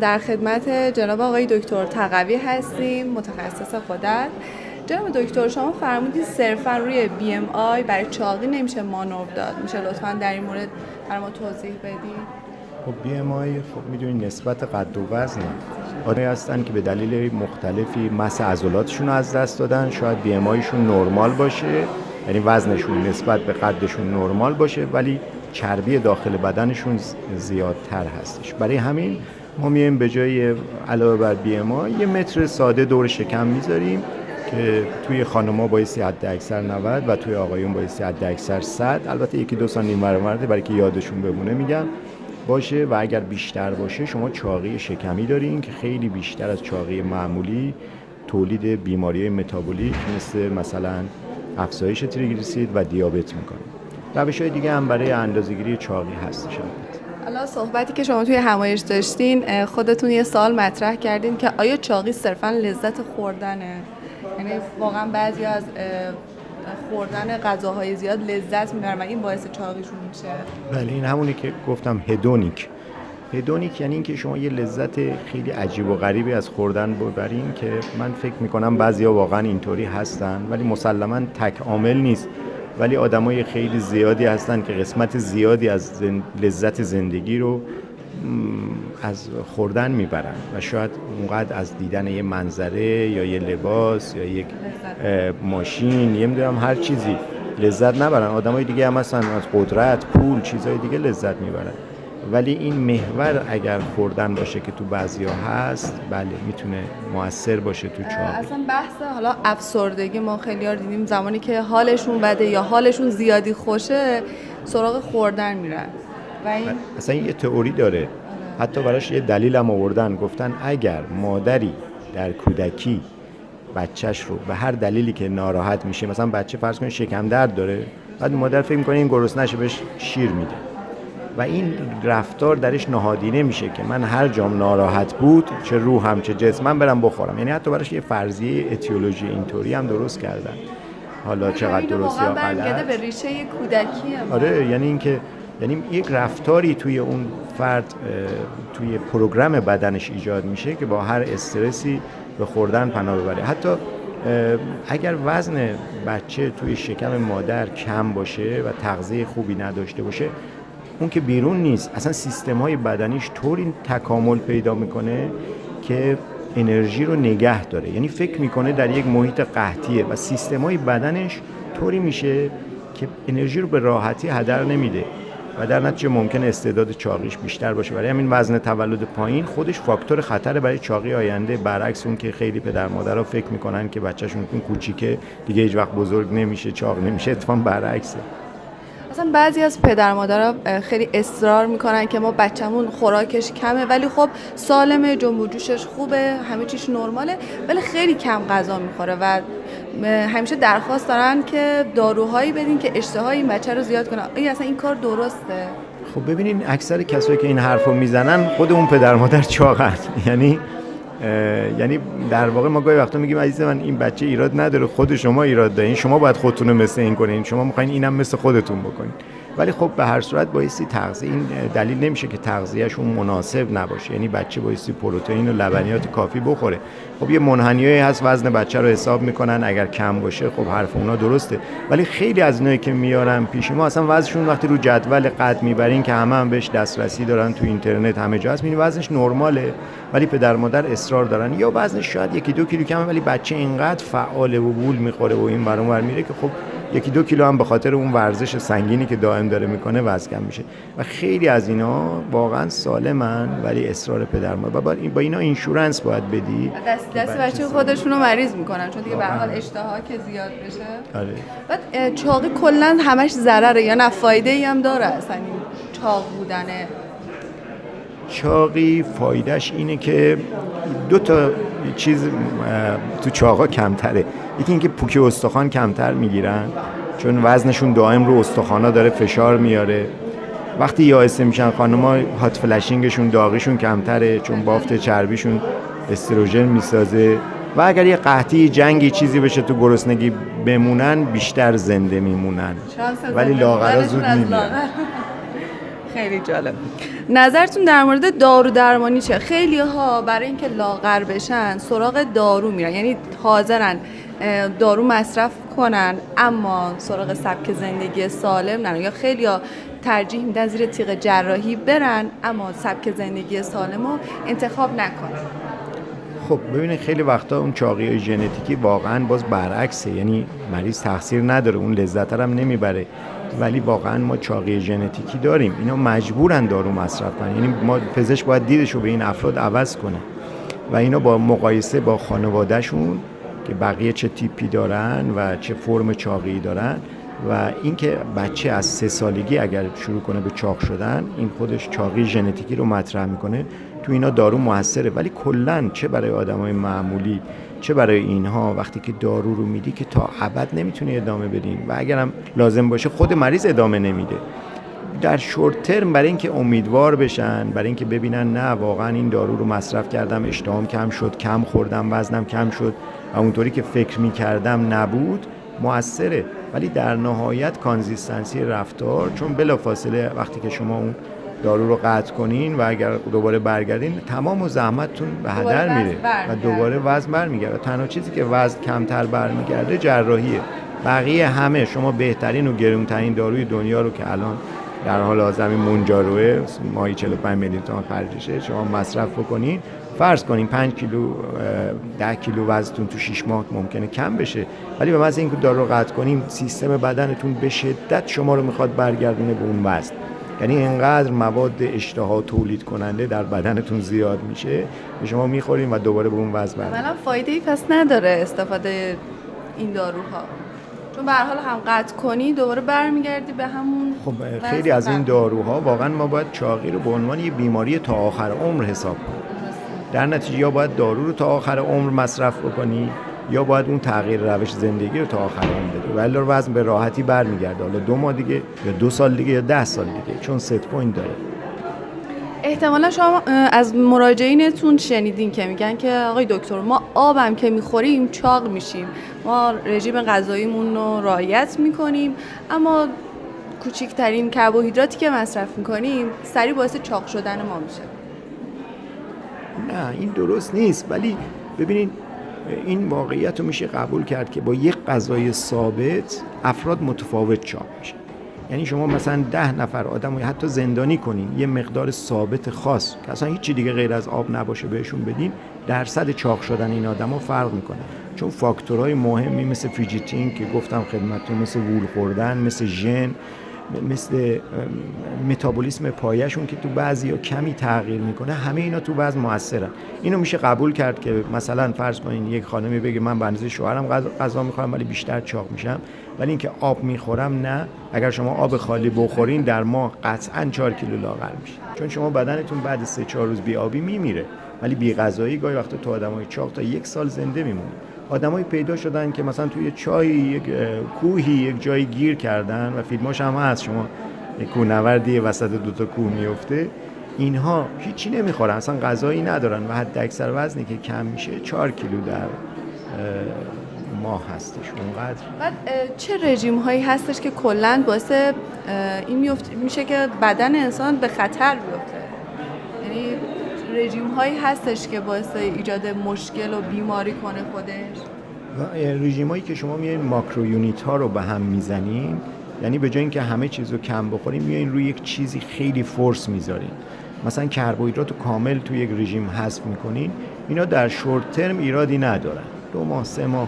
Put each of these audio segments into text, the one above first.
در خدمت جناب آقای دکتر تقوی هستیم، متخصص غدد. جناب دکتر، شما فرمودید صرفا روی BMI برای چاقی نمیشه مانور داد. میشه لطفاً در این مورد برای ما توضیح بدید؟ خب BMI خب میدونید نسبت قد و وزن آدمی هستن که به دلیل مختلفی مس عضلاتشون رو از دست دادن. شاید BMI شون نرمال باشه، یعنی وزنشون نسبت به قدشون نرمال باشه، ولی چربی داخل بدنشون زیادتر هستش. برای همین ما میایم به جای علاوه بر BMI یه متر ساده دور شکم میذاریم که توی خانم‌ها بایستی حد اکثر 90 و توی آقایون بایستی حد اکثر 100. البته یکی دو سانتی ورده برای که یادشون بمونه میگم باشه. و اگر بیشتر باشه شما چاقی شکمی دارین که خیلی بیشتر از چاقی معمولی تولید بیماری‌های متابولیک مثلا افزایش تریگلیسیرید و دیابت میکنه. روش‌های دیگه هم برای اندازه‌گیری چاقی هستش. حالا صحبتی که شما توی همایش داشتین، خودتون یه سوال مطرح کردین که آیا چاقی صرفاً لذت خوردنه؟ یعنی واقعاً بعضی از خوردن غذاهای زیاد لذت میبرن و این باعث چاقیشون میشه؟ بله، این همونی که گفتم، هدونیک یعنی اینکه شما یه لذت خیلی عجیب و غریبی از خوردن ببرین که من فکر میکنم بعضیا واقعا اینطوری هستن، ولی مسلما تک عامل نیست. ولی آدمای خیلی زیادی هستن که قسمت زیادی از لذت زندگی رو از خوردن میبرن و شاید اونقدر از دیدن یه منظره یا یه لباس یا یک ماشین نمیدونم هر چیزی لذت نبرن. آدمای دیگه هم هستن از قدرت، پول، چیزهای دیگه لذت میبرن. ولی این محور اگر خوردن باشه که تو بعضیا هست، بله میتونه مؤثر باشه تو چاقی. اصلا بحث حالا افسردگی ما خیلی‌ها دیدیم زمانی که حالشون بده یا حالشون زیادی خوشه سراغ خوردن میرن و این اصلا یه تئوری داره، حتی براش یه دلیل هم آوردن. گفتن اگر مادری در کودکی بچهش رو به هر دلیلی که ناراحت میشه، مثلا بچه فرض کنید شکم درد داره، بعد مادر فکر میکنه این گرسنه شه بهش شیر میده و این رفتار درش نهادینه میشه که من هر جام ناراحت بود، چه روحم چه جسمم، برم بخورم. یعنی حتی براش یه فرضیه اتیولوژی اینطوری هم درست کردن. حالا چقدر درست یا غلط به ریشه کودکی هم. آره، یعنی اینکه یک رفتاری توی اون فرد توی پروگرام بدنش ایجاد میشه که با هر استرسی به خوردن پناه ببره. حتی اگر وزن بچه توی شکم مادر کم باشه و تغذیه خوبی نداشته باشه، اون که بیرون نیست، اصلا سیستم‌های بدنیش طوری تکامل پیدا میکنه که انرژی رو نگه داره. یعنی فکر میکنه در یک محیط قحطیه و سیستم‌های بدنش طوری میشه که انرژی رو به راحتی هدر نمیده و در نتیجه ممکنه استعداد چاقیش بیشتر باشه. برای همین وزن تولد پایین خودش فاکتور خطر برای چاقی آینده، برعکس اون که خیلی پدر مادرها فکر میکنن که بچه‌شون کوچیکه دیگه هیچ وقت بزرگ نمیشه، چاق نمیشه. اتفاقا برعکسه. اصلا بعضی از پدر مادرها خیلی اصرار میکنن که ما بچه‌مون خوراکش کمه ولی خب سالمه، جنب و جوشش خوبه، همه چیش نرماله، ولی خیلی کم غذا میخوره و همیشه درخواست دارن که داروهایی بدین که اشتهای این بچه رو زیاد کنه. آیا اصلا این کار درسته؟ خب ببینین اکثر کسایی که این حرفو میزنن خود اون پدر مادر چاقن. یعنی در واقع ما گاهی وقتا میگیم عزیز من این بچه ایراد نداره، خود شما ایراد دارین، شما باید خودتون رو مثل این کنین، شما میخواین اینم مثل خودتون بکنین. ولی خب به هر صورت بایستی تغذیه، این دلیل نمیشه که تغذیهشون مناسب نباشه. یعنی بچه بایستی پروتئین و لبنیات کافی بخوره. خب یه منحنیایی هست وزن بچه رو حساب میکنن، اگر کم باشه خب حرف اونا درسته، ولی خیلی از اینایی که میارن پیش ما اصلا وزنشون وقتی رو جدول قد میبرین که هم بهش دسترسی دارن تو اینترنت همه جا هست، میبینی وزنش نرماله ولی پدر مادر اصرار دارن یا وزنش شاید 1-2 کیلو کمه ولی بچه اینقدر فعاله و بول میخوره و این ور اون ور میره که خب 1-2 کیلو هم به خاطر اون ورزش سنگینی که دائم داره میکنه وزن کم میشه و خیلی از اینا واقعا سالمن ولی اصرار پدر مادر. با اینا اینشورنس باید بدی، دست بچه خودشون رو مریض میکنن چون دیگه به هر حال اشتها که زیاد بشه. آره. بعد چاقی کلا همش ضرره یا نه فایده ای هم داره اصلا این چاق بودنه؟ چاقی فایدهش اینه که 2 تا چیز تو چاقا کمتره. یکی اینکه پوکی استخوان کمتر میگیرن چون وزنشون دائم رو استخوانا داره فشار میاره. وقتی یائسه میشن خانم‌ها هات فلشینگشون، داغیشون کمتره چون بافت چربیشون استروژن میسازه و اگر یه قحطی جنگی چیزی بشه تو گرسنگی بمونن بیشتر زنده میمونن ولی لاغرا زود میمیرن. خیلی جالب. نظرتون در مورد دارو درمانی چه؟ خیلی ها برای اینکه لاغر بشن سراغ دارو میرن، یعنی حاضرن دارو مصرف کنن اما سراغ سبک زندگی سالم نرن، یا خیلی ها ترجیح میدن زیر تیغ جراحی برن اما سبک زندگی سالم رو انتخاب نکنن. خب ببینید خیلی وقتا اون چاقی ژنتیکی واقعا باز برعکسه، یعنی مریض تقصیر نداره، اون لذت هم نمیبره، ولی واقعا ما چاقی ژنتیکی داریم، اینا مجبورن دارو مصرف کنن، یعنی ما پزشک باید دیدشو به این افراد عوض کنه و اینا با مقایسه با خانوادهشون که بقیه چه تیپی دارن و چه فرم چاقی دارن و اینکه بچه از 3 سالگی اگر شروع کنه به چاق شدن، این خودش چاقی ژنتیکی رو مطرح میکنه، تو اینا دارو موثره. ولی کلاً چه برای آدمای معمولی چه برای اینها وقتی که دارو رو میدی که تا ابد نمیتونی ادامه بدین و اگرم لازم باشه خود مریض ادامه نمیده. در شورت ترم برای اینکه امیدوار بشن، برای اینکه ببینن نه واقعا این دارو رو مصرف کردم اشتهام کم شد، کم خوردم، وزنم کم شد و اونطوری که فکر میکردم نبود، موثره. ولی در نهایت کانزیستنسی رفتار، چون بلافاصله وقتی که شما اون دارو رو قطع کنین و اگر دوباره برگردین تمام و زحمتتون به هدر میره و دوباره وزن برمیگرده. تنها چیزی که وزن کمتر برمیگرده جراحیه. بقیه همه شما بهترین و گرونترین داروی دنیا رو که الان در حال حاضر مونجاروه ماهی 45 میلیون تومان خرجشه شما مصرف بکنین، فرض کنین 5 کیلو 10 کیلو وزنتون تو 6 ماه ممکنه کم بشه، ولی به محض اینکه دارو رو قطع کنین سیستم بدنتون به شدت شما رو میخواد برگردونه به اون وزن. یعنی اینقدر مواد اشتها تولید کننده در بدنتون زیاد میشه که شما میخورین و دوباره به اون وزن برمیگردین. مثلا فایده ای پس نداره استفاده این داروها، چون به هر حال هم قطع کنی دوباره برمیگردی به همون. خب خیلی از این داروها واقعا ما باید چاقی رو به عنوان یه بیماری تا آخر عمر حساب کنیم. در نتیجه یا باید دارو رو تا آخر عمر مصرف بکنی یا باید اون تغییر روش زندگی رو تا آخر عمر بدی، ولی وزن به راحتی برمیگرده، حالا 2 ماه دیگه یا 2 سال دیگه یا 10 سال دیگه، چون ست پوینت داره. احتمالا شما از مراجعینتون شنیدین که میگن که آقای دکتر ما آبم که میخوریم چاق میشیم، ما رژیم غذاییمون رو رعایت میکنیم اما کوچکترین کربوهیدراتی که مصرف میکنیم سریع باعث چاق شدن ما میشه. نه این درست نیست، ولی ببینید این واقعیت رو میشه قبول کرد که با یک غذای ثابت افراد متفاوت چاق میشن. یعنی شما مثلا 10 نفر آدم رو حتی زندانی کنین، یه مقدار ثابت خاص که اصلا هیچی دیگه غیر از آب نباشه بهشون بدین، درصد چاق شدن این آدما فرق میکنه. چون فاکتورهای مهمی مثل فیجیتین که گفتم خدمتتون، مثل وول خوردن، مثل ژن، مثل متابولیسم پایه‌شون که تو بعضیا کمی تغییر میکنه، همه اینا تو وزن موثرن. اینو میشه قبول کرد که مثلا فرض کنین یک خانمی بگه من به اندازه شوهرم غذا میخورم ولی بیشتر چاق میشم، ولی اینکه آب میخورم نه. اگر شما آب خالی بخورین در ماه قطعاً 4 کیلو لاغر میشین، چون شما بدنتون بعد 3-4 روز بی آبی میمیره، ولی بی غذایی گاهی وقتا تو آدمای چاق تا 1 سال زنده میمونه. آدمایی پیدا شدن که مثلا توی چای یک کوهی یک جایی گیر کردن و فیلماش هم هست، شما یک کوهنوردی وسط 2 تا کوه میفته، اینها هیچی نمیخورن، اصلا غذایی ندارن و حد اکثر وزنی که کم میشه 4 کیلو در ماه هستش. اونقدر. بعد چه رژیم هایی هستش که کلاً باعث این میشه که بدن انسان به خطر بیفته؟ یعنی رژیم هایی هستش که باعث ایجاد مشکل و بیماری کنه خودش؟ رژیم هایی که شما میایین ماکرو یونیت ها رو به هم میزنین، یعنی به جای اینکه همه چیز رو کم بخورین میایین روی یک چیزی خیلی فورس میذارین، مثلا کربوهیدرات رو کامل تو یک رژیم حذف میکنین، اینا در شورت ترم ایرادی ندارن، 2 ماه 3 ماه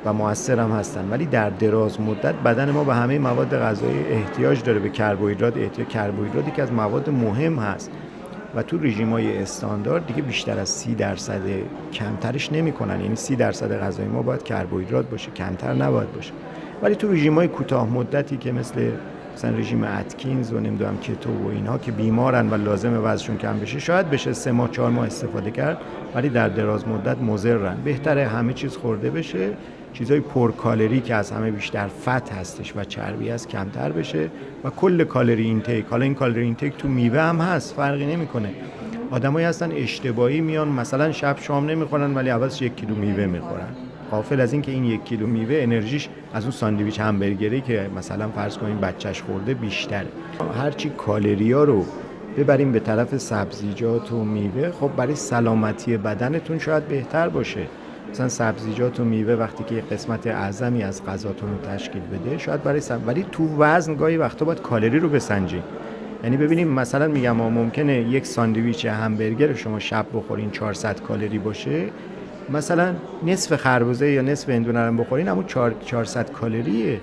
و موثر هم هستن، ولی در دراز مدت بدن ما به همه مواد غذایی احتیاج داره، به کربوهیدرات کربوهیدراتی که از مواد مهم هست و تو رژیم‌های استاندارد دیگه بیشتر از 30% کمترش نمی‌کنن، یعنی 30% غذای ما باید کربوهیدرات باشه، کمتر نباید باشه. ولی تو رژیم‌های کوتاه مدتی که مثلا رژیم اتکینز و نمیدونم کتو و اینها که بیمارن و لازمه وزنشون کم بشه، شاید بشه 3 ماه 4 ماه استفاده کرد، ولی در دراز مدت مضرن. بهتره همه چیز خورده بشه، چیزای پر کالری که از همه بیشتر فت هستش و چربی هست کمتر بشه و کل کالری اینتیک، حالا این کالری اینتیک تو میوه هم هست، فرقی نمیکنه. آدمایی هستن اشتباهی میان مثلا شب شام نمیخورن ولی عوض 1 کیلو میوه میخورن، غافل از این که این 1 کیلو میوه انرژیش از اون ساندویچ همبرگری که مثلا فرض کنیم بچهش خورده بیشتره. هرچی کالریا رو ببریم به طرف سبزیجات و میوه، خب برای سلامتی بدنتون شاید بهتر باشه. مثلا سبزیجات و میوه وقتی که قسمت اعظمی از غذاتون رو تشکیل بده شاید ولی تو وزن گاهی وقتا باید کالری رو بسنجین. یعنی ببینیم مثلا میگم ممکنه یک ساندویچ همبرگر شما شب بخورین 400 کالری باشه، مثلا نصف خربزه یا نصف هندونه رو بخورین اما 400 کالریه.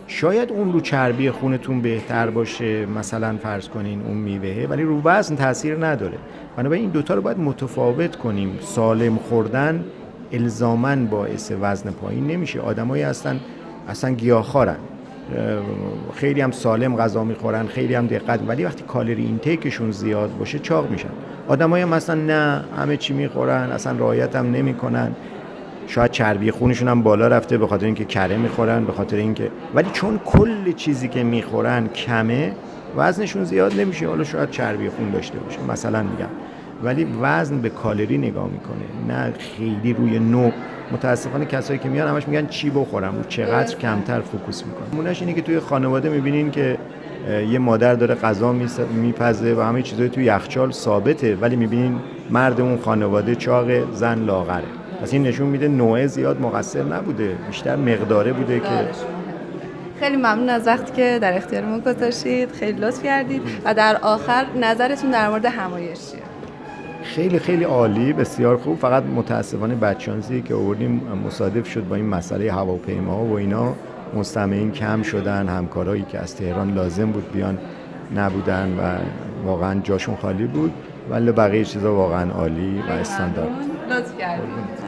شاید اون رو چربی خونتون بهتر باشه، مثلا فرض کنین اون میوه، ولی رو وزن تاثیر نداره. بنابراین این دوتا رو باید متفاوت کنیم. سالم خوردن الزاماً باعث وزن پایین نمیشه. آدمایی هستن اصلا گیاهخوارن، خیلی هم سالم غذا میخورن، خیلی هم دقت، ولی وقتی کالری اینتیکشون زیاد باشه چاق میشن. آدمایی هم مثلا نه همه چی میخورن، اصلا رعایت هم نمیکنن، شاید چربی خونشون هم بالا رفته به خاطر اینکه کره میخورن، به خاطر اینکه، ولی چون کل چیزی که میخورن کمه وزنشون زیاد نمیشه. حالا شاید چربی خون داشته باشه مثلا میگم، ولی وزن به کالری نگاه میکنه، نه خیلی روی نوع. متاسفانه کسایی که میان همش میگن چی بخورم، و چقدر کمتر فوکوس میکنن. نمونهش اینه که توی خانواده میبینین که یه مادر داره غذا میپزه و همه چیزای توی یخچال ثابته، ولی میبینین مرد اون خانواده چاق، زن لاغره. پس این نشون میده نوع زیاد مقصر نبوده، بیشتر مقداره بوده که. خیلی ممنون از وقتی که در اختیار ما گذاشتید، خیلی لطف کردید. و در آخر نظرتون در مورد همایش چیه؟ خیلی خیلی عالی، بسیار خوب. فقط متاسفانه بدشانسی که آوردیم مصادف شد با این مسئله هواپیماها و اینا، مستمعین کم شدن، همکارایی که از تهران لازم بود بیان نبودن و واقعا جاشون خالی بود، ولی بقیه چیزا واقعا عالی و استاندارد. لطف کردید.